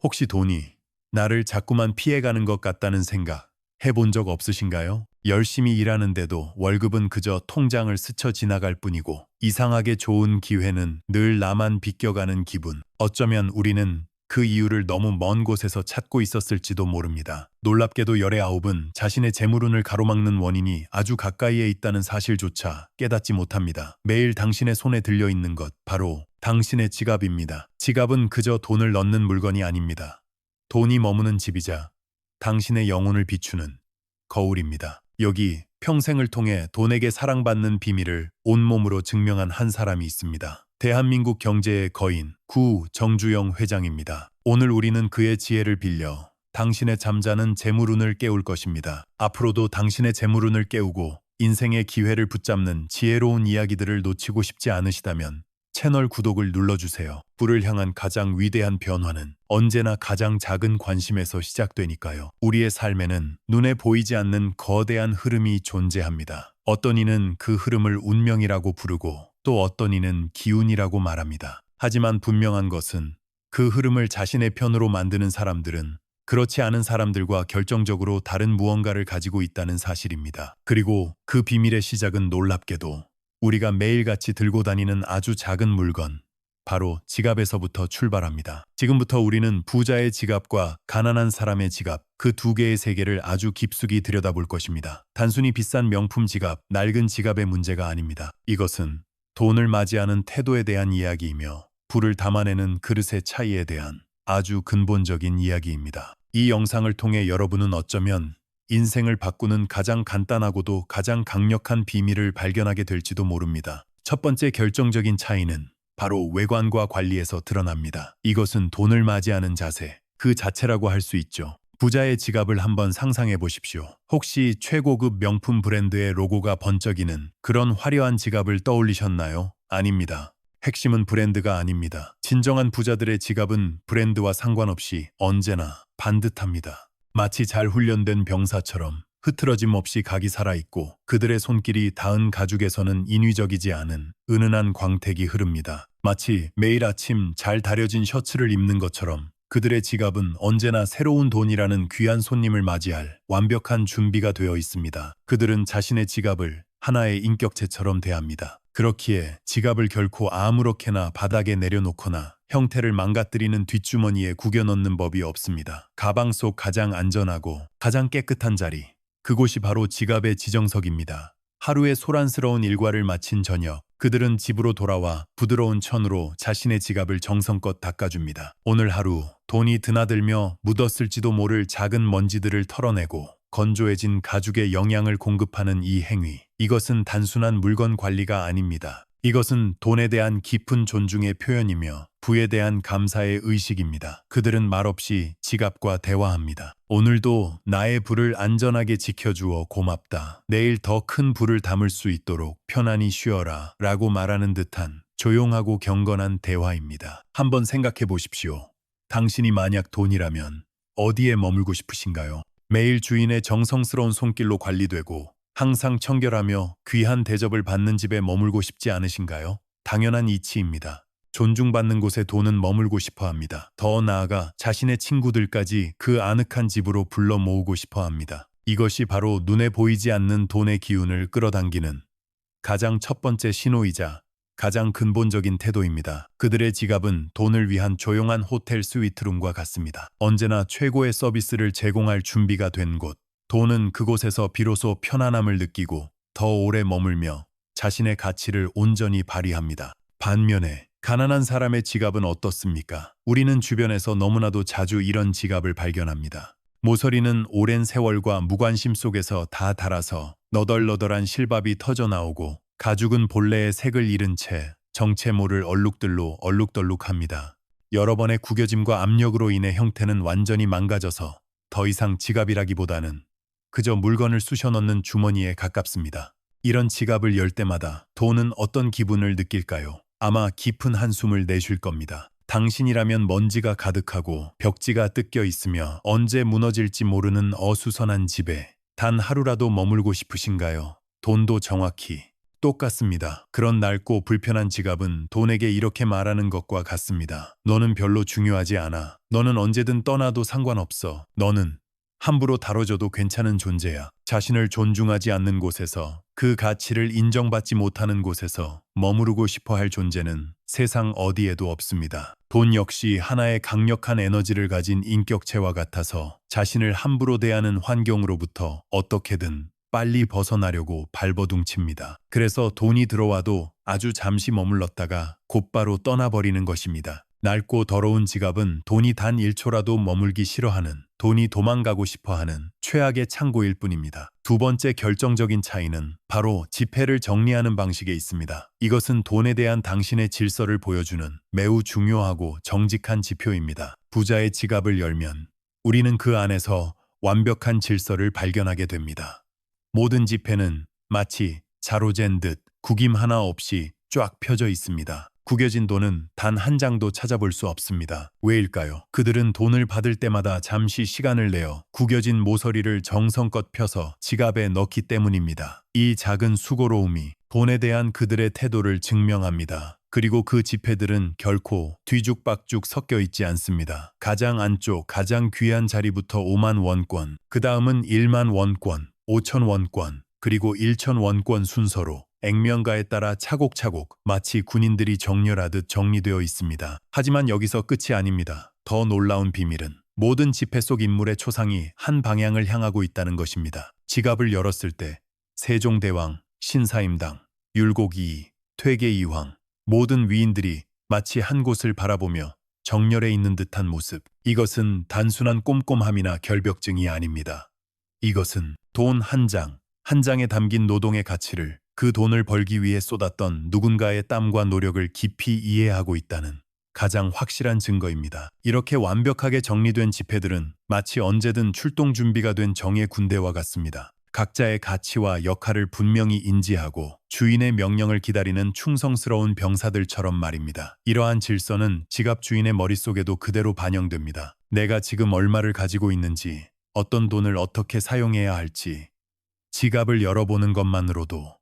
혹시 돈이 나를 자꾸만 피해가는 것 같다는 생각 해본 적 없으신가요? 열심히 일하는데도 월급은 그저 통장을 스쳐 지나갈 뿐이고 이상하게 좋은 기회는 늘 나만 비껴가는 기분. 어쩌면 우리는 그 이유를 너무 먼 곳에서 찾고 있었을지도 모릅니다. 놀랍게도 열의 아홉은 자신의 재물운을 가로막는 원인이 아주 가까이에 있다는 사실조차 깨닫지 못합니다. 매일 당신의 손에 들려 있는 것, 바로 당신의 지갑입니다. 지갑은 그저 돈을 넣는 물건이 아닙니다. 돈이 머무는 집이자 당신의 영혼을 비추는 거울입니다. 여기 평생을 통해 돈에게 사랑받는 비밀을 온몸으로 증명한 한 사람이 있습니다. 대한민국 경제의 거인 구 정주영 회장입니다. 오늘 우리는 그의 지혜를 빌려 당신의 잠자는 재물운을 깨울 것입니다. 앞으로도 당신의 재물운을 깨우고 인생의 기회를 붙잡는 지혜로운 이야기들을 놓치고 싶지 않으시다면 채널 구독을 눌러주세요. 부를 향한 가장 위대한 변화는 언제나 가장 작은 관심에서 시작되니까요. 우리의 삶에는 눈에 보이지 않는 거대한 흐름이 존재합니다. 어떤 이는 그 흐름을 운명이라고 부르고 또 어떤 이는 기운이라고 말합니다. 하지만 분명한 것은 그 흐름을 자신의 편으로 만드는 사람들은 그렇지 않은 사람들과 결정적으로 다른 무언가를 가지고 있다는 사실입니다. 그리고 그 비밀의 시작은 놀랍게도 우리가 매일같이 들고 다니는 아주 작은 물건, 바로 지갑에서부터 출발합니다. 지금부터 우리는 부자의 지갑과 가난한 사람의 지갑, 그 두 개의 세계를 아주 깊숙이 들여다볼 것입니다. 단순히 비싼 명품 지갑, 낡은 지갑의 문제가 아닙니다. 이것은 돈을 맞이하는 태도에 대한 이야기이며 불을 담아내는 그릇의 차이에 대한 아주 근본적인 이야기입니다. 이 영상을 통해 여러분은 어쩌면 인생을 바꾸는 가장 간단하고도 가장 강력한 비밀을 발견하게 될지도 모릅니다. 첫 번째 결정적인 차이는 바로 외관과 관리에서 드러납니다. 이것은 돈을 맞이하는 자세, 그 자체라고 할 수 있죠. 부자의 지갑을 한번 상상해 보십시오. 혹시 최고급 명품 브랜드의 로고가 번쩍이는 그런 화려한 지갑을 떠올리셨나요? 아닙니다. 핵심은 브랜드가 아닙니다. 진정한 부자들의 지갑은 브랜드와 상관없이 언제나 반듯합니다. 마치 잘 훈련된 병사처럼 흐트러짐 없이 각이 살아있고 그들의 손길이 닿은 가죽에서는 인위적이지 않은 은은한 광택이 흐릅니다. 마치 매일 아침 잘 다려진 셔츠를 입는 것처럼 그들의 지갑은 언제나 새로운 돈이라는 귀한 손님을 맞이할 완벽한 준비가 되어 있습니다. 그들은 자신의 지갑을 하나의 인격체처럼 대합니다. 그렇기에 지갑을 결코 아무렇게나 바닥에 내려놓거나 형태를 망가뜨리는 뒷주머니에 구겨 넣는 법이 없습니다. 가방 속 가장 안전하고 가장 깨끗한 자리, 그곳이 바로 지갑의 지정석입니다. 하루의 소란스러운 일과를 마친 저녁, 그들은 집으로 돌아와 부드러운 천으로 자신의 지갑을 정성껏 닦아줍니다. 오늘 하루 돈이 드나들며 묻었을지도 모를 작은 먼지들을 털어내고 건조해진 가죽에 영양을 공급하는 이 행위, 이것은 단순한 물건 관리가 아닙니다. 이것은 돈에 대한 깊은 존중의 표현이며 부에 대한 감사의 의식입니다. 그들은 말없이 지갑과 대화합니다. 오늘도 나의 부를 안전하게 지켜주어 고맙다. 내일 더 큰 부를 담을 수 있도록 편안히 쉬어라. 라고 말하는 듯한 조용하고 경건한 대화입니다. 한번 생각해 보십시오. 당신이 만약 돈이라면 어디에 머물고 싶으신가요? 매일 주인의 정성스러운 손길로 관리되고 항상 청결하며 귀한 대접을 받는 집에 머물고 싶지 않으신가요? 당연한 이치입니다. 존중받는 곳에 돈은 머물고 싶어 합니다. 더 나아가 자신의 친구들까지 그 아늑한 집으로 불러 모으고 싶어 합니다. 이것이 바로 눈에 보이지 않는 돈의 기운을 끌어당기는 가장 첫 번째 신호이자 가장 근본적인 태도입니다. 그들의 지갑은 돈을 위한 조용한 호텔 스위트룸과 같습니다. 언제나 최고의 서비스를 제공할 준비가 된 곳. 돈은 그곳에서 비로소 편안함을 느끼고 더 오래 머물며 자신의 가치를 온전히 발휘합니다. 반면에 가난한 사람의 지갑은 어떻습니까? 우리는 주변에서 너무나도 자주 이런 지갑을 발견합니다. 모서리는 오랜 세월과 무관심 속에서 다 닳아서 너덜너덜한 실밥이 터져나오고 가죽은 본래의 색을 잃은 채 정체 모를 얼룩들로 얼룩덜룩합니다. 여러 번의 구겨짐과 압력으로 인해 형태는 완전히 망가져서 더 이상 지갑이라기보다는 그저 물건을 쑤셔 넣는 주머니에 가깝습니다. 이런 지갑을 열 때마다 돈은 어떤 기분을 느낄까요? 아마 깊은 한숨을 내쉴 겁니다. 당신이라면 먼지가 가득하고 벽지가 뜯겨 있으며 언제 무너질지 모르는 어수선한 집에 단 하루라도 머물고 싶으신가요? 돈도 정확히 똑같습니다. 그런 낡고 불편한 지갑은 돈에게 이렇게 말하는 것과 같습니다. 너는 별로 중요하지 않아. 너는 언제든 떠나도 상관없어. 너는 함부로 다뤄줘도 괜찮은 존재야. 자신을 존중하지 않는 곳에서, 그 가치를 인정받지 못하는 곳에서 머무르고 싶어 할 존재는 세상 어디에도 없습니다. 돈 역시 하나의 강력한 에너지를 가진 인격체와 같아서 자신을 함부로 대하는 환경으로부터 어떻게든 빨리 벗어나려고 발버둥칩니다. 그래서 돈이 들어와도 아주 잠시 머물렀다가 곧바로 떠나버리는 것입니다. 낡고 더러운 지갑은 돈이 단 1초라도 머물기 싫어하는, 돈이 도망가고 싶어하는 최악의 창고일 뿐입니다. 두 번째 결정적인 차이는 바로 지폐를 정리하는 방식에 있습니다. 이것은 돈에 대한 당신의 질서를 보여주는 매우 중요하고 정직한 지표입니다. 부자의 지갑을 열면 우리는 그 안에서 완벽한 질서를 발견하게 됩니다. 모든 지폐는 마치 자로잰 듯 구김 하나 없이 쫙 펴져 있습니다. 구겨진 돈은 단 한 장도 찾아볼 수 없습니다. 왜일까요? 그들은 돈을 받을 때마다 잠시 시간을 내어 구겨진 모서리를 정성껏 펴서 지갑에 넣기 때문입니다. 이 작은 수고로움이 돈에 대한 그들의 태도를 증명합니다. 그리고 그 지폐들은 결코 뒤죽박죽 섞여 있지 않습니다. 가장 안쪽, 가장 귀한 자리부터 5만 원권, 그 다음은 1만 원권, 5천 원권, 그리고 1천 원권 순서로 액면가에 따라 차곡차곡 마치 군인들이 정렬하듯 정리되어 있습니다. 하지만 여기서 끝이 아닙니다. 더 놀라운 비밀은 모든 지폐 속 인물의 초상이 한 방향을 향하고 있다는 것입니다. 지갑을 열었을 때 세종대왕, 신사임당, 율곡이이, 퇴계이황, 모든 위인들이 마치 한 곳을 바라보며 정렬해 있는 듯한 모습. 이것은 단순한 꼼꼼함이나 결벽증이 아닙니다. 이것은 돈 한 장, 한 장에 담긴 노동의 가치를, 그 돈을 벌기 위해 쏟았던 누군가의 땀과 노력을 깊이 이해하고 있다는 가장 확실한 증거입니다. 이렇게 완벽하게 정리된 지폐들은 마치 언제든 출동 준비가 된 정예 군대와 같습니다. 각자의 가치와 역할을 분명히 인지하고 주인의 명령을 기다리는 충성스러운 병사들처럼 말입니다. 이러한 질서는 지갑 주인의 머릿속에도 그대로 반영됩니다. 내가 지금 얼마를 가지고 있는지, 어떤 돈을 어떻게 사용해야 할지 지갑을 열어보는 것만으로도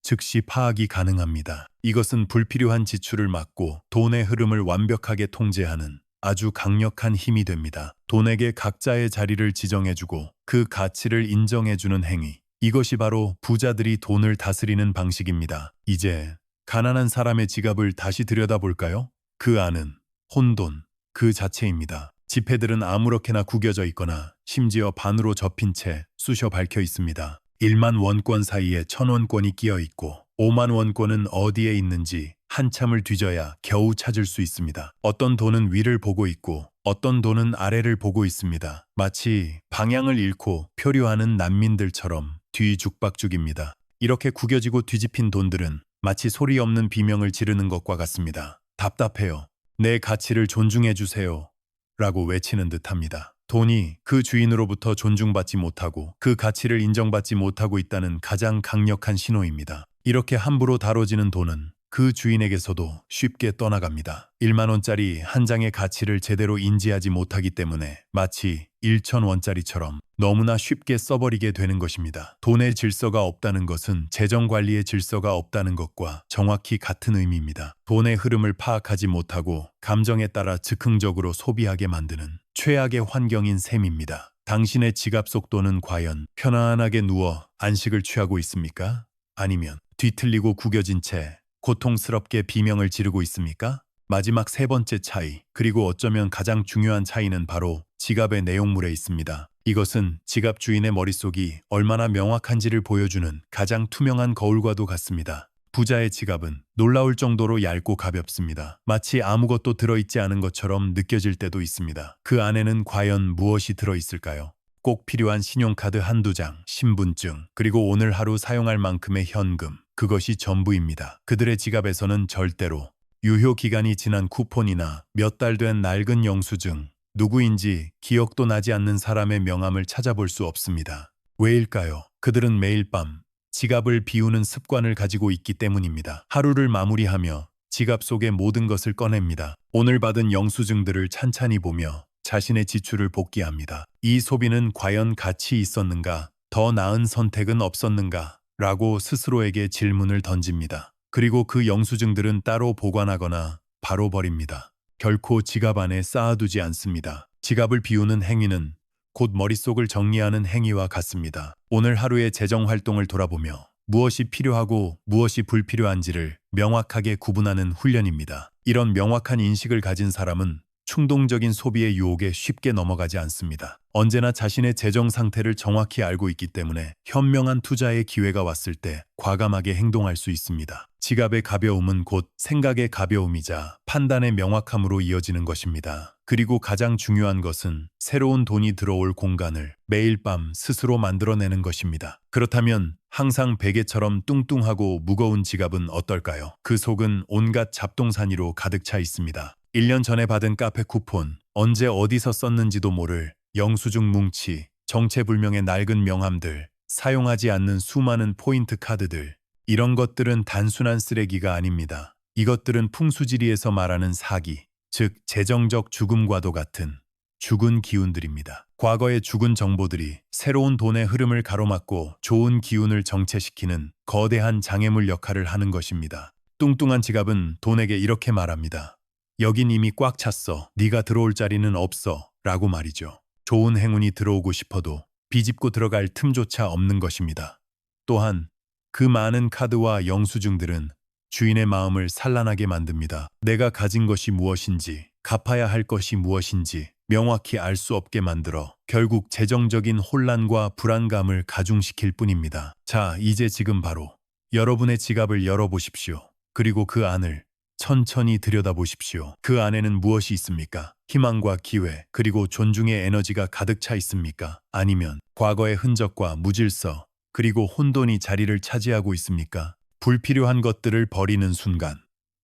즉시 파악이 가능합니다. 이것은 불필요한 지출을 막고 돈의 흐름을 완벽하게 통제하는 아주 강력한 힘이 됩니다. 돈에게 각자의 자리를 지정해주고 그 가치를 인정해주는 행위. 이것이 바로 부자들이 돈을 다스리는 방식입니다. 이제 가난한 사람의 지갑을 다시 들여다볼까요? 그 안은 혼돈 그 자체입니다. 지폐들은 아무렇게나 구겨져 있거나 심지어 반으로 접힌 채 쑤셔 박혀 있습니다. 1만 원권 사이에 1,000원권이 끼어 있고 5만 원권은 어디에 있는지 한참을 뒤져야 겨우 찾을 수 있습니다. 어떤 돈은 위를 보고 있고 어떤 돈은 아래를 보고 있습니다. 마치 방향을 잃고 표류하는 난민들처럼 뒤죽박죽입니다. 이렇게 구겨지고 뒤집힌 돈들은 마치 소리 없는 비명을 지르는 것과 같습니다. 답답해요. 내 가치를 존중해 주세요. 라고 외치는 듯합니다. 돈이 그 주인으로부터 존중받지 못하고 그 가치를 인정받지 못하고 있다는 가장 강력한 신호입니다. 이렇게 함부로 다뤄지는 돈은 그 주인에게서도 쉽게 떠나갑니다. 1만 원짜리 한 장의 가치를 제대로 인지하지 못하기 때문에 마치 1,000원짜리처럼 너무나 쉽게 써버리게 되는 것입니다. 돈의 질서가 없다는 것은 재정관리의 질서가 없다는 것과 정확히 같은 의미입니다. 돈의 흐름을 파악하지 못하고 감정에 따라 즉흥적으로 소비하게 만드는 최악의 환경인 셈입니다. 당신의 지갑 속 돈은 과연 편안하게 누워 안식을 취하고 있습니까? 아니면 뒤틀리고 구겨진 채 고통스럽게 비명을 지르고 있습니까? 마지막 세 번째 차이, 그리고 어쩌면 가장 중요한 차이는 바로 지갑의 내용물에 있습니다. 이것은 지갑 주인의 머릿속이 얼마나 명확한지를 보여주는 가장 투명한 거울과도 같습니다. 부자의 지갑은 놀라울 정도로 얇고 가볍습니다. 마치 아무것도 들어있지 않은 것처럼 느껴질 때도 있습니다. 그 안에는 과연 무엇이 들어있을까요? 꼭 필요한 신용카드 한두 장, 신분증, 그리고 오늘 하루 사용할 만큼의 현금. 그것이 전부입니다. 그들의 지갑에서는 절대로 유효 기간이 지난 쿠폰이나 몇 달 된 낡은 영수증, 누구인지 기억도 나지 않는 사람의 명함을 찾아볼 수 없습니다. 왜일까요? 그들은 매일 밤 지갑을 비우는 습관을 가지고 있기 때문입니다. 하루를 마무리하며 지갑 속의 모든 것을 꺼냅니다. 오늘 받은 영수증들을 찬찬히 보며 자신의 지출을 복기합니다. 이 소비는 과연 가치 있었는가? 더 나은 선택은 없었는가? 라고 스스로에게 질문을 던집니다. 그리고 그 영수증들은 따로 보관하거나 바로 버립니다. 결코 지갑 안에 쌓아두지 않습니다. 지갑을 비우는 행위는 곧 머릿속을 정리하는 행위와 같습니다. 오늘 하루의 재정 활동을 돌아보며 무엇이 필요하고 무엇이 불필요한지를 명확하게 구분하는 훈련입니다. 이런 명확한 인식을 가진 사람은 충동적인 소비의 유혹에 쉽게 넘어가지 않습니다. 언제나 자신의 재정 상태를 정확히 알고 있기 때문에 현명한 투자의 기회가 왔을 때 과감하게 행동할 수 있습니다. 지갑의 가벼움은 곧 생각의 가벼움이자 판단의 명확함으로 이어지는 것입니다. 그리고 가장 중요한 것은 새로운 돈이 들어올 공간을 매일 밤 스스로 만들어내는 것입니다. 그렇다면 항상 베개처럼 뚱뚱하고 무거운 지갑은 어떨까요? 그 속은 온갖 잡동사니로 가득 차 있습니다. 1년 전에 받은 카페 쿠폰, 언제 어디서 썼는지도 모를 영수증 뭉치, 정체불명의 낡은 명함들, 사용하지 않는 수많은 포인트 카드들. 이런 것들은 단순한 쓰레기가 아닙니다. 이것들은 풍수지리에서 말하는 사기, 즉 재정적 죽음과도 같은 죽은 기운들입니다. 과거의 죽은 정보들이 새로운 돈의 흐름을 가로막고 좋은 기운을 정체시키는 거대한 장애물 역할을 하는 것입니다. 뚱뚱한 지갑은 돈에게 이렇게 말합니다. 여긴 이미 꽉 찼어. 네가 들어올 자리는 없어. 라고 말이죠. 좋은 행운이 들어오고 싶어도 비집고 들어갈 틈조차 없는 것입니다. 또한 그 많은 카드와 영수증들은 주인의 마음을 산란하게 만듭니다. 내가 가진 것이 무엇인지, 갚아야 할 것이 무엇인지 명확히 알 수 없게 만들어 결국 재정적인 혼란과 불안감을 가중시킬 뿐입니다. 자, 이제 지금 바로 여러분의 지갑을 열어보십시오. 그리고 그 안을 천천히 들여다보십시오. 그 안에는 무엇이 있습니까? 희망과 기회, 그리고 존중의 에너지가 가득 차 있습니까? 아니면 과거의 흔적과 무질서, 그리고 혼돈이 자리를 차지하고 있습니까? 불필요한 것들을 버리는 순간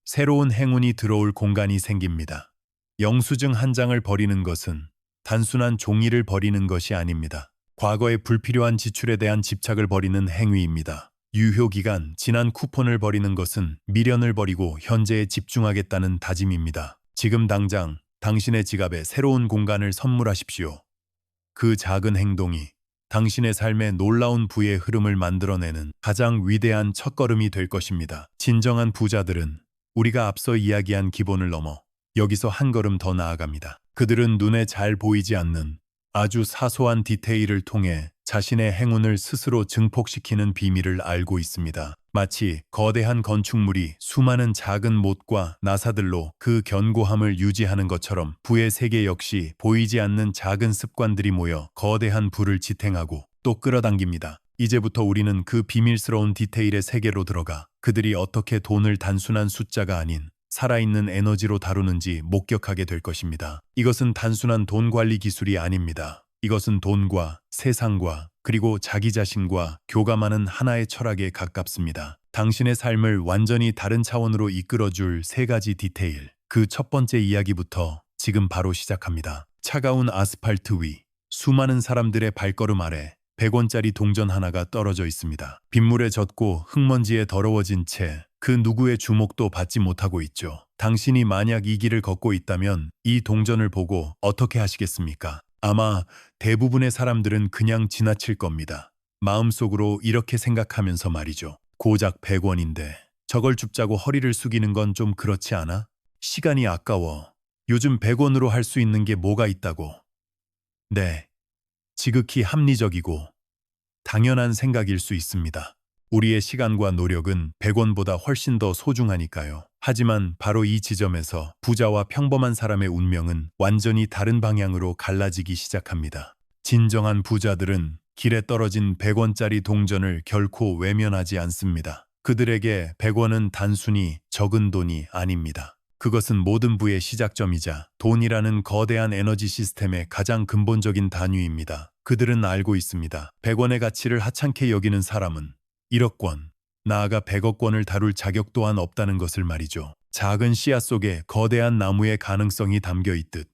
새로운 행운이 들어올 공간이 생깁니다. 영수증 한 장을 버리는 것은 단순한 종이를 버리는 것이 아닙니다. 과거의 불필요한 지출에 대한 집착을 버리는 행위입니다. 유효기간, 지난 쿠폰을 버리는 것은 미련을 버리고 현재에 집중하겠다는 다짐입니다. 지금 당장 당신의 지갑에 새로운 공간을 선물하십시오. 그 작은 행동이 당신의 삶에 놀라운 부의 흐름을 만들어내는 가장 위대한 첫걸음이 될 것입니다. 진정한 부자들은 우리가 앞서 이야기한 기본을 넘어 여기서 한 걸음 더 나아갑니다. 그들은 눈에 잘 보이지 않는 아주 사소한 디테일을 통해 자신의 행운을 스스로 증폭시키는 비밀을 알고 있습니다. 마치 거대한 건축물이 수많은 작은 못과 나사들로 그 견고함을 유지하는 것처럼 부의 세계 역시 보이지 않는 작은 습관들이 모여 거대한 부를 지탱하고 또 끌어당깁니다. 이제부터 우리는 그 비밀스러운 디테일의 세계로 들어가 그들이 어떻게 돈을 단순한 숫자가 아닌 살아있는 에너지로 다루는지 목격하게 될 것입니다. 이것은 단순한 돈 관리 기술이 아닙니다. 이것은 돈과 세상과 그리고 자기 자신과 교감하는 하나의 철학에 가깝습니다. 당신의 삶을 완전히 다른 차원으로 이끌어줄 세 가지 디테일. 그 첫 번째 이야기부터 지금 바로 시작합니다. 차가운 아스팔트 위, 수많은 사람들의 발걸음 아래 100원짜리 동전 하나가 떨어져 있습니다. 빗물에 젖고 흙먼지에 더러워진 채 그 누구의 주목도 받지 못하고 있죠. 당신이 만약 이 길을 걷고 있다면 이 동전을 보고 어떻게 하시겠습니까? 아마 대부분의 사람들은 그냥 지나칠 겁니다. 마음속으로 이렇게 생각하면서 말이죠. 고작 100원인데 저걸 줍자고 허리를 숙이는 건 좀 그렇지 않아? 시간이 아까워. 요즘 100원으로 할 수 있는 게 뭐가 있다고. 네, 지극히 합리적이고 당연한 생각일 수 있습니다. 우리의 시간과 노력은 100원보다 훨씬 더 소중하니까요. 하지만 바로 이 지점에서 부자와 평범한 사람의 운명은 완전히 다른 방향으로 갈라지기 시작합니다. 진정한 부자들은 길에 떨어진 100원짜리 동전을 결코 외면하지 않습니다. 그들에게 100원은 단순히 적은 돈이 아닙니다. 그것은 모든 부의 시작점이자 돈이라는 거대한 에너지 시스템의 가장 근본적인 단위입니다. 그들은 알고 있습니다. 100원의 가치를 하찮게 여기는 사람은 1억 원, 나아가 100억 원을 다룰 자격 또한 없다는 것을 말이죠. 작은 씨앗 속에 거대한 나무의 가능성이 담겨 있듯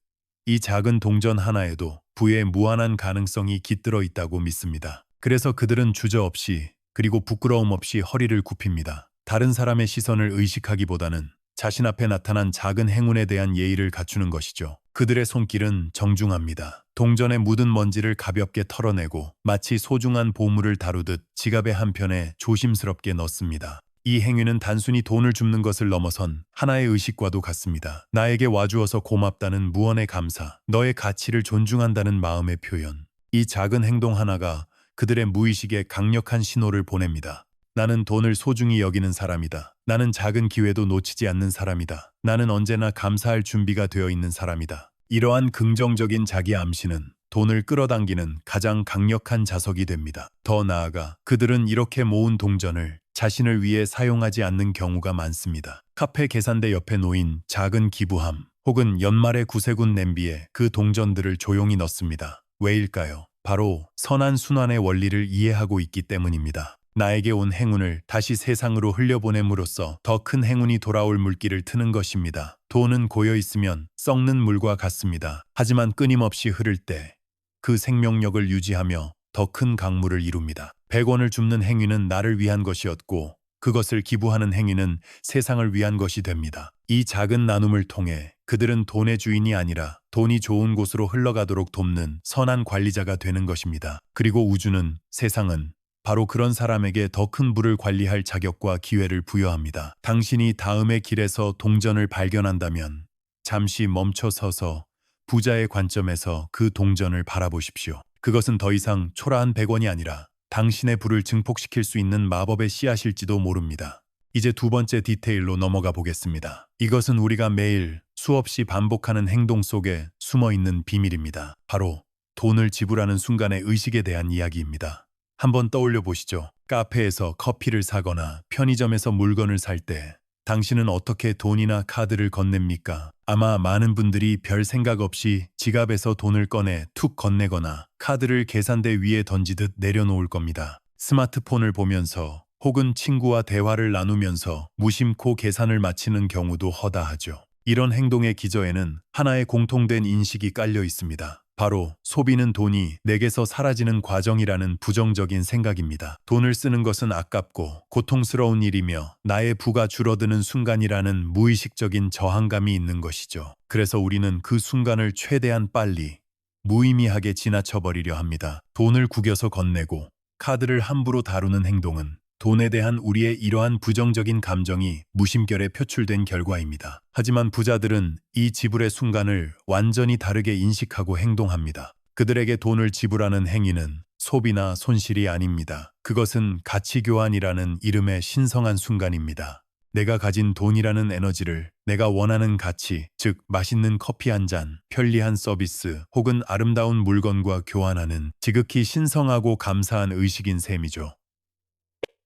이 작은 동전 하나에도 부의 무한한 가능성이 깃들어 있다고 믿습니다. 그래서 그들은 주저없이 그리고 부끄러움 없이 허리를 굽힙니다. 다른 사람의 시선을 의식하기보다는 자신 앞에 나타난 작은 행운에 대한 예의를 갖추는 것이죠. 그들의 손길은 정중합니다. 동전에 묻은 먼지를 가볍게 털어내고 마치 소중한 보물을 다루듯 지갑의 한편에 조심스럽게 넣습니다. 이 행위는 단순히 돈을 줍는 것을 넘어선 하나의 의식과도 같습니다. 나에게 와주어서 고맙다는 무언의 감사, 너의 가치를 존중한다는 마음의 표현. 이 작은 행동 하나가 그들의 무의식에 강력한 신호를 보냅니다. 나는 돈을 소중히 여기는 사람이다. 나는 작은 기회도 놓치지 않는 사람이다. 나는 언제나 감사할 준비가 되어 있는 사람이다. 이러한 긍정적인 자기 암시는 돈을 끌어당기는 가장 강력한 자석이 됩니다. 더 나아가 그들은 이렇게 모은 동전을 자신을 위해 사용하지 않는 경우가 많습니다. 카페 계산대 옆에 놓인 작은 기부함 혹은 연말의 구세군 냄비에 그 동전들을 조용히 넣습니다. 왜일까요? 바로 선한 순환의 원리를 이해하고 있기 때문입니다. 나에게 온 행운을 다시 세상으로 흘려보냄으로써 더 큰 행운이 돌아올 물길을 트는 것입니다. 돈은 고여있으면 썩는 물과 같습니다. 하지만 끊임없이 흐를 때 그 생명력을 유지하며 더 큰 강물을 이룹니다. 100원을 줍는 행위는 나를 위한 것이었고 그것을 기부하는 행위는 세상을 위한 것이 됩니다. 이 작은 나눔을 통해 그들은 돈의 주인이 아니라 돈이 좋은 곳으로 흘러가도록 돕는 선한 관리자가 되는 것입니다. 그리고 우주는, 세상은 바로 그런 사람에게 더 큰 부를 관리할 자격과 기회를 부여합니다. 당신이 다음의 길에서 동전을 발견한다면 잠시 멈춰 서서 부자의 관점에서 그 동전을 바라보십시오. 그것은 더 이상 초라한 100원이 아니라 당신의 부를 증폭시킬 수 있는 마법의 씨앗일지도 모릅니다. 이제 두 번째 디테일로 넘어가 보겠습니다. 이것은 우리가 매일 수없이 반복하는 행동 속에 숨어 있는 비밀입니다. 바로 돈을 지불하는 순간의 의식에 대한 이야기입니다. 한번 떠올려 보시죠. 카페에서 커피를 사거나 편의점에서 물건을 살 때 당신은 어떻게 돈이나 카드를 건넵니까? 아마 많은 분들이 별 생각 없이 지갑에서 돈을 꺼내 툭 건네거나 카드를 계산대 위에 던지듯 내려놓을 겁니다. 스마트폰을 보면서 혹은 친구와 대화를 나누면서 무심코 계산을 마치는 경우도 허다하죠. 이런 행동의 기저에는 하나의 공통된 인식이 깔려 있습니다. 바로 소비는 돈이 내게서 사라지는 과정이라는 부정적인 생각입니다. 돈을 쓰는 것은 아깝고 고통스러운 일이며 나의 부가 줄어드는 순간이라는 무의식적인 저항감이 있는 것이죠. 그래서 우리는 그 순간을 최대한 빨리, 무의미하게 지나쳐버리려 합니다. 돈을 구겨서 건네고 카드를 함부로 다루는 행동은 돈에 대한 우리의 이러한 부정적인 감정이 무심결에 표출된 결과입니다. 하지만 부자들은 이 지불의 순간을 완전히 다르게 인식하고 행동합니다. 그들에게 돈을 지불하는 행위는 소비나 손실이 아닙니다. 그것은 가치 교환이라는 이름의 신성한 순간입니다. 내가 가진 돈이라는 에너지를 내가 원하는 가치, 즉 맛있는 커피 한 잔, 편리한 서비스 혹은 아름다운 물건과 교환하는 지극히 신성하고 감사한 의식인 셈이죠.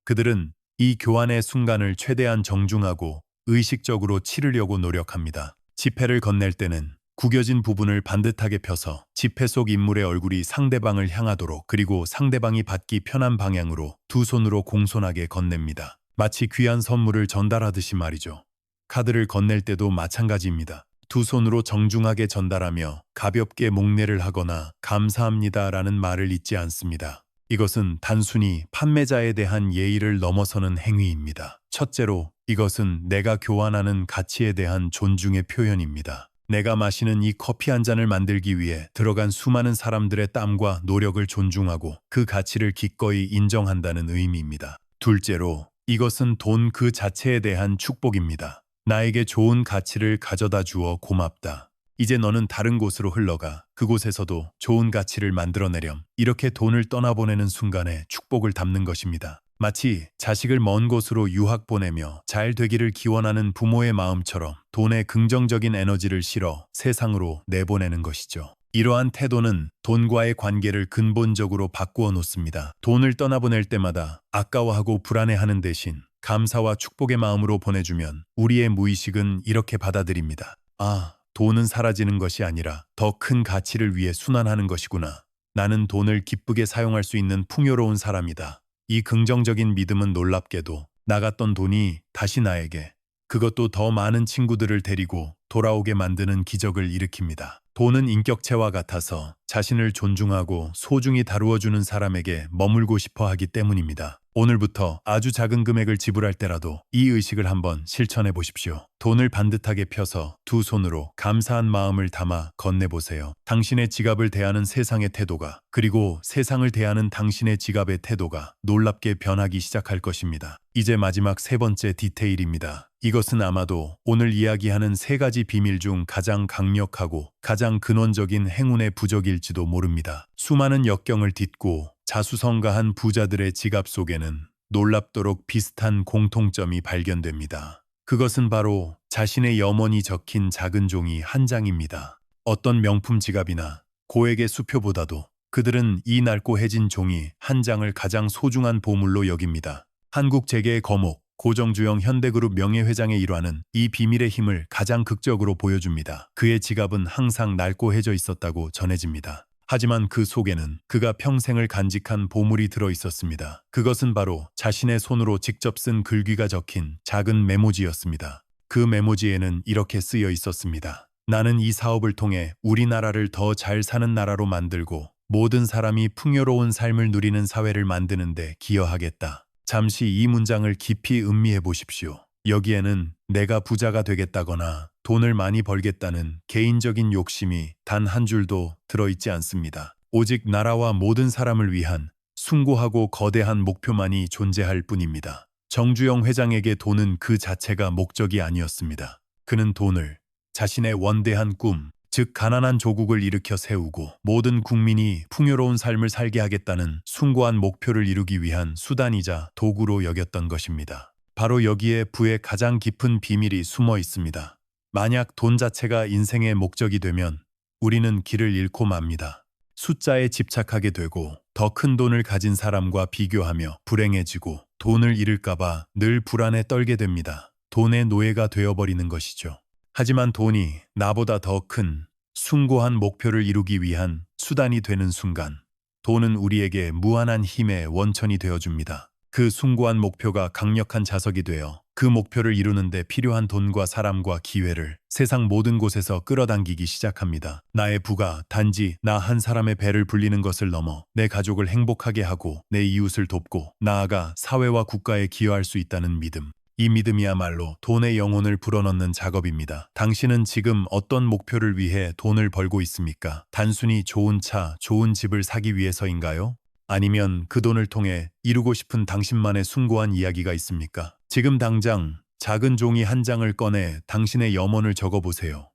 그들은 이 교환의 순간을 최대한 정중하고 의식적으로 치르려고 노력합니다. 지폐를 건넬 때는 구겨진 부분을 반듯하게 펴서 지폐 속 인물의 얼굴이 상대방을 향하도록 그리고 상대방이 받기 편한 방향으로 두 손으로 공손하게 건넵니다. 마치 귀한 선물을 전달하듯이 말이죠. 카드를 건넬 때도 마찬가지입니다. 두 손으로 정중하게 전달하며 가볍게 목례를 하거나 감사합니다라는 말을 잊지 않습니다. 이것은 단순히 판매자에 대한 예의를 넘어서는 행위입니다. 첫째로, 이것은 내가 교환하는 가치에 대한 존중의 표현입니다. 내가 마시는 이 커피 한 잔을 만들기 위해 들어간 수많은 사람들의 땀과 노력을 존중하고 그 가치를 기꺼이 인정한다는 의미입니다. 둘째로, 이것은 돈 그 자체에 대한 축복입니다. 나에게 좋은 가치를 가져다 주어 고맙다. 이제 너는 다른 곳으로 흘러가 그곳에서도 좋은 가치를 만들어내렴. 이렇게 돈을 떠나보내는 순간에 축복을 담는 것입니다. 마치 자식을 먼 곳으로 유학 보내며 잘 되기를 기원하는 부모의 마음처럼 돈에 긍정적인 에너지를 실어 세상으로 내보내는 것이죠. 이러한 태도는 돈과의 관계를 근본적으로 바꾸어 놓습니다. 돈을 떠나보낼 때마다 아까워하고 불안해하는 대신 감사와 축복의 마음으로 보내주면 우리의 무의식은 이렇게 받아들입니다. 아, 돈은 사라지는 것이 아니라 더 큰 가치를 위해 순환하는 것이구나. 나는 돈을 기쁘게 사용할 수 있는 풍요로운 사람이다. 이 긍정적인 믿음은 놀랍게도 나갔던 돈이 다시 나에게, 그것도 더 많은 친구들을 데리고 돌아오게 만드는 기적을 일으킵니다. 돈은 인격체와 같아서 자신을 존중하고 소중히 다루어주는 사람에게 머물고 싶어 하기 때문입니다. 오늘부터 아주 작은 금액을 지불할 때라도 이 의식을 한번 실천해 보십시오. 돈을 반듯하게 펴서 두 손으로 감사한 마음을 담아 건네보세요. 당신의 지갑을 대하는 세상의 태도가, 그리고 세상을 대하는 당신의 지갑의 태도가 놀랍게 변하기 시작할 것입니다. 이제 마지막 세 번째 디테일입니다. 이것은 아마도 오늘 이야기하는 세 가지 비밀 중 가장 강력하고 가장 근원적인 행운의 부적일지도 모릅니다. 수많은 역경을 딛고 자수성가한 부자들의 지갑 속에는 놀랍도록 비슷한 공통점이 발견됩니다. 그것은 바로 자신의 염원이 적힌 작은 종이 한 장입니다. 어떤 명품 지갑이나 고액의 수표보다도 그들은 이 낡고 해진 종이 한 장을 가장 소중한 보물로 여깁니다. 한국 재계의 거목, 고정주영 현대그룹 명예회장의 일화는 이 비밀의 힘을 가장 극적으로 보여줍니다. 그의 지갑은 항상 낡고 해져 있었다고 전해집니다. 하지만 그 속에는 그가 평생을 간직한 보물이 들어 있었습니다. 그것은 바로 자신의 손으로 직접 쓴 글귀가 적힌 작은 메모지였습니다. 그 메모지에는 이렇게 쓰여 있었습니다. 나는 이 사업을 통해 우리나라를 더 잘 사는 나라로 만들고 모든 사람이 풍요로운 삶을 누리는 사회를 만드는데 기여하겠다. 잠시 이 문장을 깊이 음미해 보십시오. 여기에는 내가 부자가 되겠다거나 돈을 많이 벌겠다는 개인적인 욕심이 단 한 줄도 들어있지 않습니다. 오직 나라와 모든 사람을 위한 숭고하고 거대한 목표만이 존재할 뿐입니다. 정주영 회장에게 돈은 그 자체가 목적이 아니었습니다. 그는 돈을 자신의 원대한 꿈, 즉 가난한 조국을 일으켜 세우고 모든 국민이 풍요로운 삶을 살게 하겠다는 숭고한 목표를 이루기 위한 수단이자 도구로 여겼던 것입니다. 바로 여기에 부의 가장 깊은 비밀이 숨어 있습니다. 만약 돈 자체가 인생의 목적이 되면 우리는 길을 잃고 맙니다. 숫자에 집착하게 되고 더 큰 돈을 가진 사람과 비교하며 불행해지고 돈을 잃을까봐 늘 불안에 떨게 됩니다. 돈의 노예가 되어버리는 것이죠. 하지만 돈이 나보다 더 큰 숭고한 목표를 이루기 위한 수단이 되는 순간 돈은 우리에게 무한한 힘의 원천이 되어줍니다. 그 숭고한 목표가 강력한 자석이 되어 그 목표를 이루는데 필요한 돈과 사람과 기회를 세상 모든 곳에서 끌어당기기 시작합니다. 나의 부가 단지 나 한 사람의 배를 불리는 것을 넘어 내 가족을 행복하게 하고 내 이웃을 돕고 나아가 사회와 국가에 기여할 수 있다는 믿음. 이 믿음이야말로 돈의 영혼을 불어넣는 작업입니다. 당신은 지금 어떤 목표를 위해 돈을 벌고 있습니까? 단순히 좋은 차, 좋은 집을 사기 위해서인가요? 아니면 그 돈을 통해 이루고 싶은 당신만의 숭고한 이야기가 있습니까? 지금 당장 작은 종이 한 장을 꺼내 당신의 염원을 적어보세요.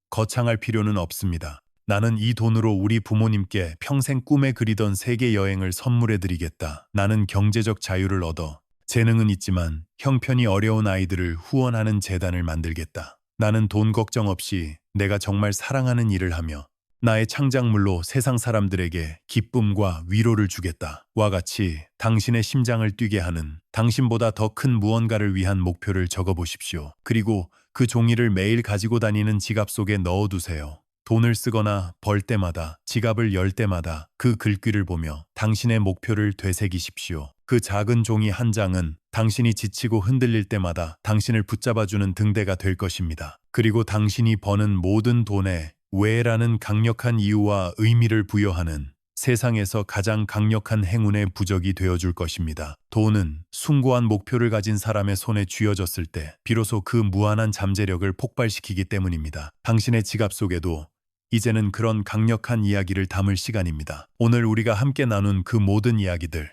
거창할 필요는 없습니다. 나는 이 돈으로 우리 부모님께 평생 꿈에 그리던 세계 여행을 선물해드리겠다. 나는 경제적 자유를 얻어 재능은 있지만 형편이 어려운 아이들을 후원하는 재단을 만들겠다. 나는 돈 걱정 없이 내가 정말 사랑하는 일을 하며 나의 창작물로 세상 사람들에게 기쁨과 위로를 주겠다. 와 같이 당신의 심장을 뛰게 하는 당신보다 더 큰 무언가를 위한 목표를 적어보십시오. 그리고 그 종이를 매일 가지고 다니는 지갑 속에 넣어두세요. 돈을 쓰거나 벌 때마다, 지갑을 열 때마다 그 글귀를 보며 당신의 목표를 되새기십시오. 그 작은 종이 한 장은 당신이 지치고 흔들릴 때마다 당신을 붙잡아주는 등대가 될 것입니다. 그리고 당신이 버는 모든 돈에 왜라는 강력한 이유와 의미를 부여하는 세상에서 가장 강력한 행운의 부적이 되어줄 것입니다. 돈은 숭고한 목표를 가진 사람의 손에 쥐어졌을 때 비로소 그 무한한 잠재력을 폭발시키기 때문입니다. 당신의 지갑 속에도 이제는 그런 강력한 이야기를 담을 시간입니다. 오늘 우리가 함께 나눈 그 모든 이야기들,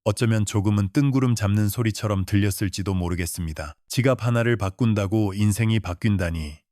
어쩌면 조금은 뜬구름 잡는 소리처럼 들렸을지도 모르겠습니다. 지갑 하나를 바꾼다고 인생이 바뀐다니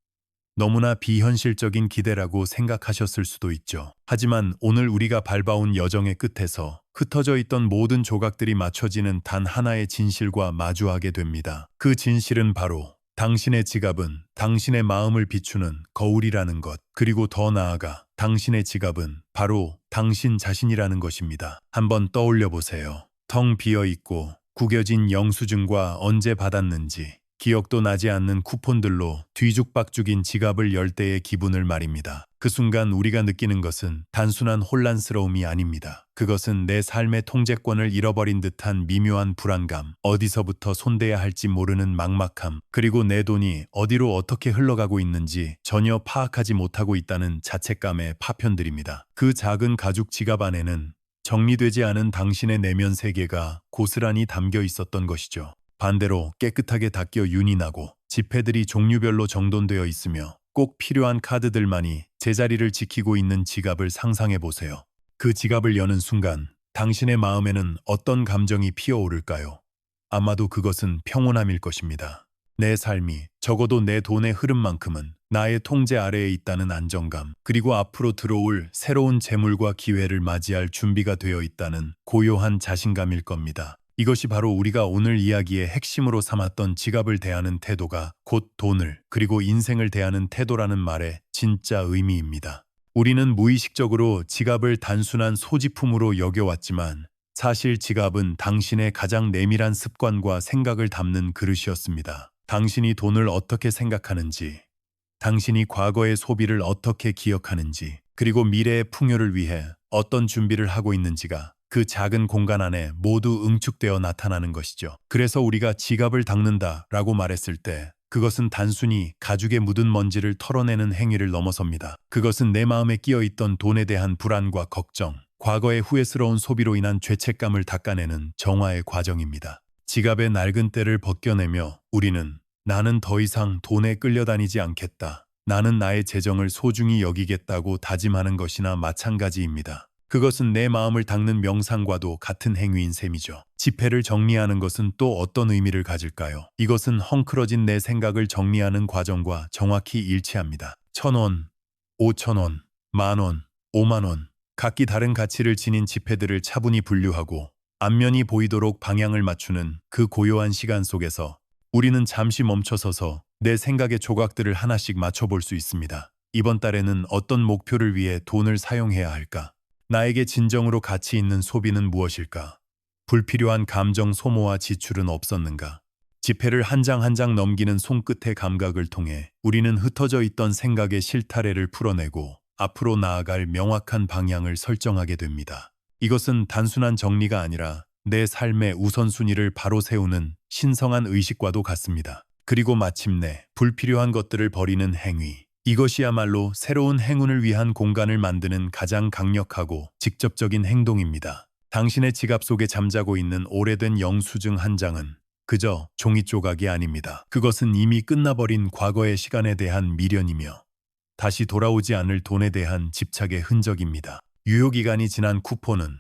너무나 비현실적인 기대라고 생각하셨을 수도 있죠. 하지만 오늘 우리가 밟아온 여정의 끝에서 흩어져 있던 모든 조각들이 맞춰지는 단 하나의 진실과 마주하게 됩니다. 그 진실은 바로 당신의 지갑은 당신의 마음을 비추는 거울이라는 것, 그리고 더 나아가 당신의 지갑은 바로 당신 자신이라는 것입니다. 한번 떠올려 보세요. 텅 비어 있고 구겨진 영수증과 언제 받았는지 기억도 나지 않는 쿠폰들로 뒤죽박죽인 지갑을 열 때의 기분을 말입니다. 그 순간 우리가 느끼는 것은 단순한 혼란스러움이 아닙니다. 그것은 내 삶의 통제권을 잃어버린 듯한 미묘한 불안감, 어디서부터 손대야 할지 모르는 막막함, 그리고 내 돈이 어디로 어떻게 흘러가고 있는지 전혀 파악하지 못하고 있다는 자책감의 파편들입니다. 그 작은 가죽 지갑 안에는 정리되지 않은 당신의 내면 세계가 고스란히 담겨 있었던 것이죠. 반대로 깨끗하게 닦여 윤이 나고 지폐들이 종류별로 정돈되어 있으며 꼭 필요한 카드들만이 제자리를 지키고 있는 지갑을 상상해 보세요. 그 지갑을 여는 순간 당신의 마음에는 어떤 감정이 피어오를까요? 아마도 그것은 평온함일 것입니다. 내 삶이 적어도 내 돈의 흐름만큼은 나의 통제 아래에 있다는 안정감, 그리고 앞으로 들어올 새로운 재물과 기회를 맞이할 준비가 되어 있다는 고요한 자신감일 겁니다. 이것이 바로 우리가 오늘 이야기의 핵심으로 삼았던 지갑을 대하는 태도가 곧 돈을, 그리고 인생을 대하는 태도라는 말의 진짜 의미입니다. 우리는 무의식적으로 지갑을 단순한 소지품으로 여겨왔지만 사실 지갑은 당신의 가장 내밀한 습관과 생각을 담는 그릇이었습니다. 당신이 돈을 어떻게 생각하는지, 당신이 과거의 소비를 어떻게 기억하는지, 그리고 미래의 풍요를 위해 어떤 준비를 하고 있는지가 그 작은 공간 안에 모두 응축되어 나타나는 것이죠. 그래서 우리가 지갑을 닦는다라고 말했을 때 그것은 단순히 가죽에 묻은 먼지를 털어내는 행위를 넘어섭니다. 그것은 내 마음에 끼어있던 돈에 대한 불안과 걱정, 과거의 후회스러운 소비로 인한 죄책감을 닦아내는 정화의 과정입니다. 지갑의 낡은 때를 벗겨내며 우리는 나는 더 이상 돈에 끌려다니지 않겠다, 나는 나의 재정을 소중히 여기겠다고 다짐하는 것이나 마찬가지입니다. 그것은 내 마음을 닦는 명상과도 같은 행위인 셈이죠. 지폐를 정리하는 것은 또 어떤 의미를 가질까요? 이것은 헝클어진 내 생각을 정리하는 과정과 정확히 일치합니다. 1,000원, 5,000원, 만원, 5만원, 각기 다른 가치를 지닌 지폐들을 차분히 분류하고 앞면이 보이도록 방향을 맞추는 그 고요한 시간 속에서 우리는 잠시 멈춰서서 내 생각의 조각들을 하나씩 맞춰볼 수 있습니다. 이번 달에는 어떤 목표를 위해 돈을 사용해야 할까? 나에게 진정으로 가치 있는 소비는 무엇일까? 불필요한 감정 소모와 지출은 없었는가? 지폐를 한 장 한 장 넘기는 손끝의 감각을 통해 우리는 흩어져 있던 생각의 실타래를 풀어내고 앞으로 나아갈 명확한 방향을 설정하게 됩니다. 이것은 단순한 정리가 아니라 내 삶의 우선순위를 바로 세우는 신성한 의식과도 같습니다. 그리고 마침내 불필요한 것들을 버리는 행위. 이것이야말로 새로운 행운을 위한 공간을 만드는 가장 강력하고 직접적인 행동입니다. 당신의 지갑 속에 잠자고 있는 오래된 영수증 한 장은 그저 종이 조각이 아닙니다. 그것은 이미 끝나버린 과거의 시간에 대한 미련이며 다시 돌아오지 않을 돈에 대한 집착의 흔적입니다. 유효기간이 지난 쿠폰은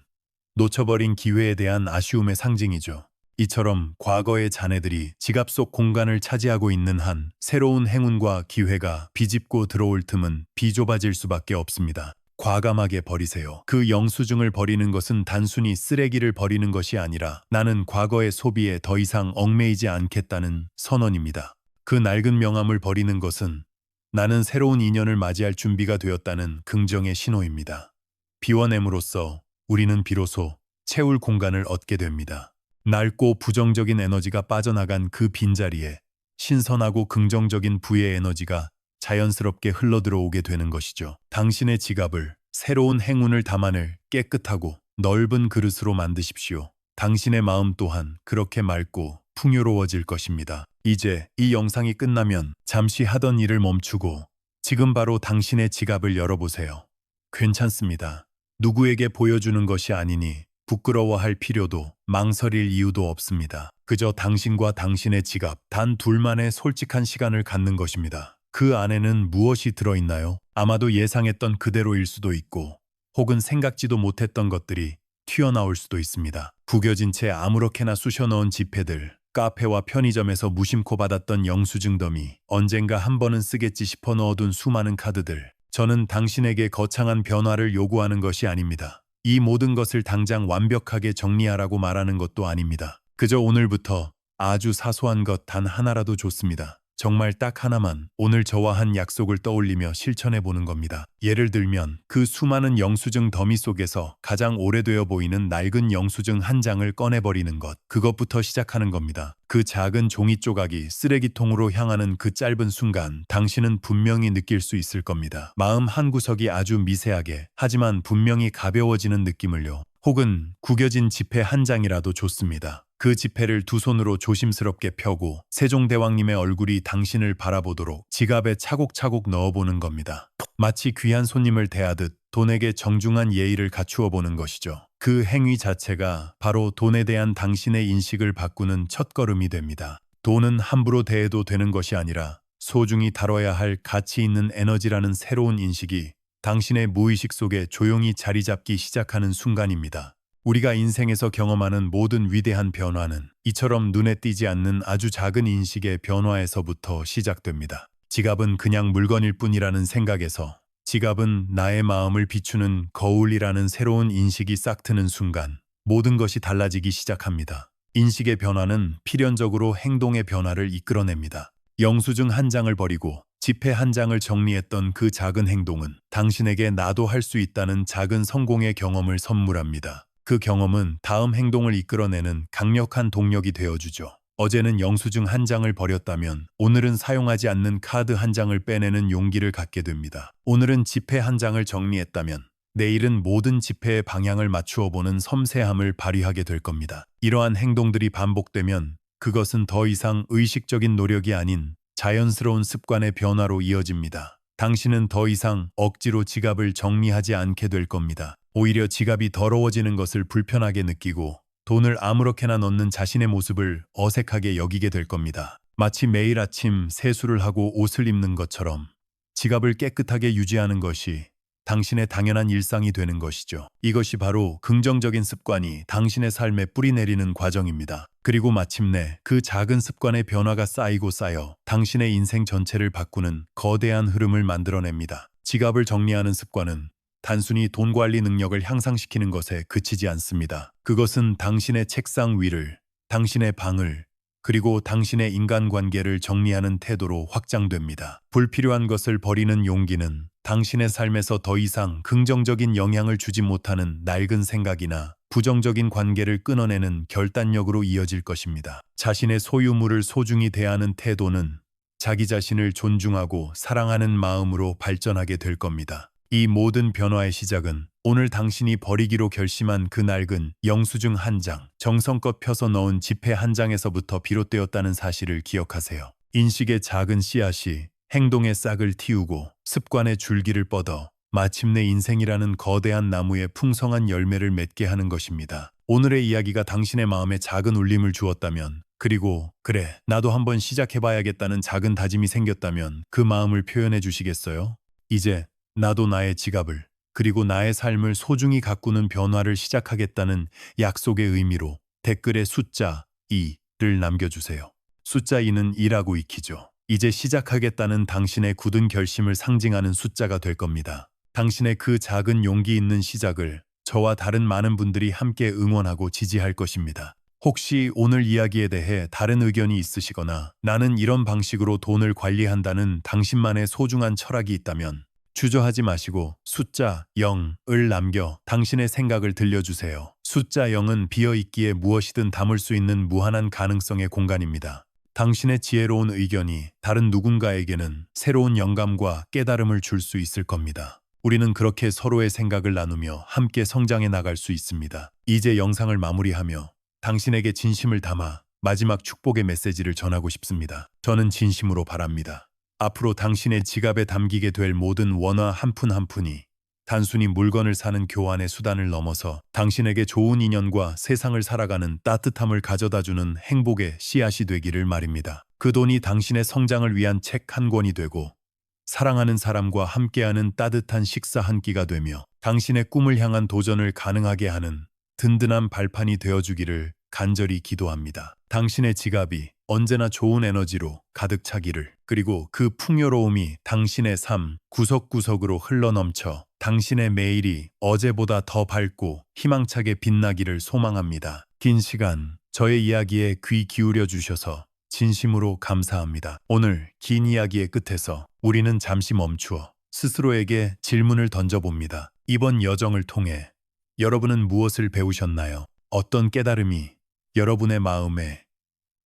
놓쳐버린 기회에 대한 아쉬움의 상징이죠. 이처럼 과거의 잔해들이 지갑 속 공간을 차지하고 있는 한 새로운 행운과 기회가 비집고 들어올 틈은 비좁아질 수밖에 없습니다. 과감하게 버리세요. 그 영수증을 버리는 것은 단순히 쓰레기를 버리는 것이 아니라 나는 과거의 소비에 더 이상 얽매이지 않겠다는 선언입니다. 그 낡은 명함을 버리는 것은 나는 새로운 인연을 맞이할 준비가 되었다는 긍정의 신호입니다. 비워냄으로써 우리는 비로소 채울 공간을 얻게 됩니다. 낡고 부정적인 에너지가 빠져나간 그 빈자리에 신선하고 긍정적인 부의 에너지가 자연스럽게 흘러들어오게 되는 것이죠. 당신의 지갑을 새로운 행운을 담아낼 깨끗하고 넓은 그릇으로 만드십시오. 당신의 마음 또한 그렇게 맑고 풍요로워질 것입니다. 이제 이 영상이 끝나면 잠시 하던 일을 멈추고 지금 바로 당신의 지갑을 열어보세요. 괜찮습니다. 누구에게 보여주는 것이 아니니 부끄러워할 필요도 망설일 이유도 없습니다. 그저 당신과 당신의 지갑 단 둘만의 솔직한 시간을 갖는 것입니다. 그 안에는 무엇이 들어있나요? 아마도 예상했던 그대로일 수도 있고 혹은 생각지도 못했던 것들이 튀어나올 수도 있습니다. 구겨진 채 아무렇게나 쑤셔넣은 지폐들, 카페와 편의점에서 무심코 받았던 영수증 더미, 언젠가 한 번은 쓰겠지 싶어 넣어둔 수많은 카드들. 저는 당신에게 거창한 변화를 요구하는 것이 아닙니다. 이 모든 것을 당장 완벽하게 정리하라고 말하는 것도 아닙니다. 그저 오늘부터 아주 사소한 것 단 하나라도 좋습니다. 정말 딱 하나만 오늘 저와 한 약속을 떠올리며 실천해 보는 겁니다. 예를 들면 그 수많은 영수증 더미 속에서 가장 오래되어 보이는 낡은 영수증 한 장을 꺼내버리는 것. 그것부터 시작하는 겁니다. 그 작은 종이 조각이 쓰레기통으로 향하는 그 짧은 순간 당신은 분명히 느낄 수 있을 겁니다. 마음 한구석이 아주 미세하게 하지만 분명히 가벼워지는 느낌을요. 혹은 구겨진 지폐 한 장이라도 좋습니다. 그 지폐를 두 손으로 조심스럽게 펴고 세종대왕님의 얼굴이 당신을 바라보도록 지갑에 차곡차곡 넣어보는 겁니다. 마치 귀한 손님을 대하듯 돈에게 정중한 예의를 갖추어 보는 것이죠. 그 행위 자체가 바로 돈에 대한 당신의 인식을 바꾸는 첫걸음이 됩니다. 돈은 함부로 대해도 되는 것이 아니라 소중히 다뤄야 할 가치 있는 에너지라는 새로운 인식이 당신의 무의식 속에 조용히 자리 잡기 시작하는 순간입니다. 우리가 인생에서 경험하는 모든 위대한 변화는 이처럼 눈에 띄지 않는 아주 작은 인식의 변화에서부터 시작됩니다. 지갑은 그냥 물건일 뿐이라는 생각에서 지갑은 나의 마음을 비추는 거울이라는 새로운 인식이 싹트는 순간 모든 것이 달라지기 시작합니다. 인식의 변화는 필연적으로 행동의 변화를 이끌어냅니다. 영수증 한 장을 버리고 지폐 한 장을 정리했던 그 작은 행동은 당신에게 나도 할 수 있다는 작은 성공의 경험을 선물합니다. 그 경험은 다음 행동을 이끌어내는 강력한 동력이 되어주죠. 어제는 영수증 한 장을 버렸다면 오늘은 사용하지 않는 카드 한 장을 빼내는 용기를 갖게 됩니다. 오늘은 지폐 한 장을 정리했다면 내일은 모든 지폐의 방향을 맞추어 보는 섬세함을 발휘하게 될 겁니다. 이러한 행동들이 반복되면 그것은 더 이상 의식적인 노력이 아닌 자연스러운 습관의 변화로 이어집니다. 당신은 더 이상 억지로 지갑을 정리하지 않게 될 겁니다. 오히려 지갑이 더러워지는 것을 불편하게 느끼고 돈을 아무렇게나 넣는 자신의 모습을 어색하게 여기게 될 겁니다. 마치 매일 아침 세수를 하고 옷을 입는 것처럼 지갑을 깨끗하게 유지하는 것이 당신의 당연한 일상이 되는 것이죠. 이것이 바로 긍정적인 습관이 당신의 삶에 뿌리내리는 과정입니다. 그리고 마침내 그 작은 습관의 변화가 쌓이고 쌓여 당신의 인생 전체를 바꾸는 거대한 흐름을 만들어냅니다. 지갑을 정리하는 습관은 단순히 돈 관리 능력을 향상시키는 것에 그치지 않습니다. 그것은 당신의 책상 위를, 당신의 방을, 그리고 당신의 인간관계를 정리하는 태도로 확장됩니다. 불필요한 것을 버리는 용기는 당신의 삶에서 더 이상 긍정적인 영향을 주지 못하는 낡은 생각이나 부정적인 관계를 끊어내는 결단력으로 이어질 것입니다. 자신의 소유물을 소중히 대하는 태도는 자기 자신을 존중하고 사랑하는 마음으로 발전하게 될 겁니다. 이 모든 변화의 시작은 오늘 당신이 버리기로 결심한 그 낡은 영수증 한 장, 정성껏 펴서 넣은 지폐 한 장에서부터 비롯되었다는 사실을 기억하세요. 인식의 작은 씨앗이 행동의 싹을 틔우고 습관의 줄기를 뻗어 마침내 인생이라는 거대한 나무에 풍성한 열매를 맺게 하는 것입니다. 오늘의 이야기가 당신의 마음에 작은 울림을 주었다면, 그리고 그래, 나도 한번 시작해봐야겠다는 작은 다짐이 생겼다면 그 마음을 표현해 주시겠어요? 이제 나도 나의 지갑을, 그리고 나의 삶을 소중히 가꾸는 변화를 시작하겠다는 약속의 의미로 댓글에 숫자 2를 남겨주세요. 숫자 2는 일하고 익히죠. 이제 시작하겠다는 당신의 굳은 결심을 상징하는 숫자가 될 겁니다. 당신의 그 작은 용기 있는 시작을 저와 다른 많은 분들이 함께 응원하고 지지할 것입니다. 혹시 오늘 이야기에 대해 다른 의견이 있으시거나 나는 이런 방식으로 돈을 관리한다는 당신만의 소중한 철학이 있다면 주저하지 마시고 숫자 0을 남겨 당신의 생각을 들려주세요. 숫자 0은 비어있기에 무엇이든 담을 수 있는 무한한 가능성의 공간입니다. 당신의 지혜로운 의견이 다른 누군가에게는 새로운 영감과 깨달음을 줄 수 있을 겁니다. 우리는 그렇게 서로의 생각을 나누며 함께 성장해 나갈 수 있습니다. 이제 영상을 마무리하며 당신에게 진심을 담아 마지막 축복의 메시지를 전하고 싶습니다. 저는 진심으로 바랍니다. 앞으로 당신의 지갑에 담기게 될 모든 원화 한 푼 한 푼이 단순히 물건을 사는 교환의 수단을 넘어서 당신에게 좋은 인연과 세상을 살아가는 따뜻함을 가져다주는 행복의 씨앗이 되기를 말입니다. 그 돈이 당신의 성장을 위한 책 한 권이 되고 사랑하는 사람과 함께하는 따뜻한 식사 한 끼가 되며 당신의 꿈을 향한 도전을 가능하게 하는 든든한 발판이 되어주기를 간절히 기도합니다. 당신의 지갑이 언제나 좋은 에너지로 가득 차기를, 그리고 그 풍요로움이 당신의 삶 구석구석으로 흘러넘쳐 당신의 매일이 어제보다 더 밝고 희망차게 빛나기를 소망합니다. 긴 시간 저의 이야기에 귀 기울여 주셔서 진심으로 감사합니다. 오늘 긴 이야기의 끝에서 우리는 잠시 멈추어 스스로에게 질문을 던져봅니다. 이번 여정을 통해 여러분은 무엇을 배우셨나요? 어떤 깨달음이 여러분의 마음에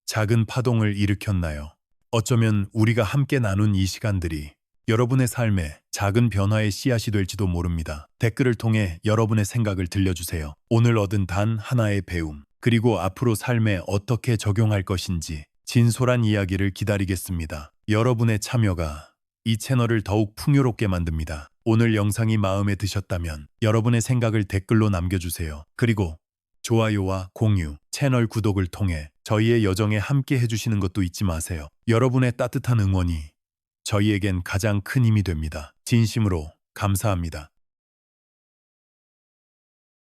작은 파동을 일으켰나요? 어쩌면 우리가 함께 나눈 이 시간들이 여러분의 삶에 작은 변화의 씨앗이 될지도 모릅니다. 댓글을 통해 여러분의 생각을 들려주세요. 오늘 얻은 단 하나의 배움, 그리고 앞으로 삶에 어떻게 적용할 것인지 진솔한 이야기를 기다리겠습니다. 여러분의 참여가 이 채널을 더욱 풍요롭게 만듭니다. 오늘 영상이 마음에 드셨다면 여러분의 생각을 댓글로 남겨주세요. 그리고 좋아요와 공유, 채널 구독을 통해 저희의 여정에 함께 해주시는 것도 잊지 마세요. 여러분의 따뜻한 응원이 저희에겐 가장 큰 힘이 됩니다. 진심으로 감사합니다.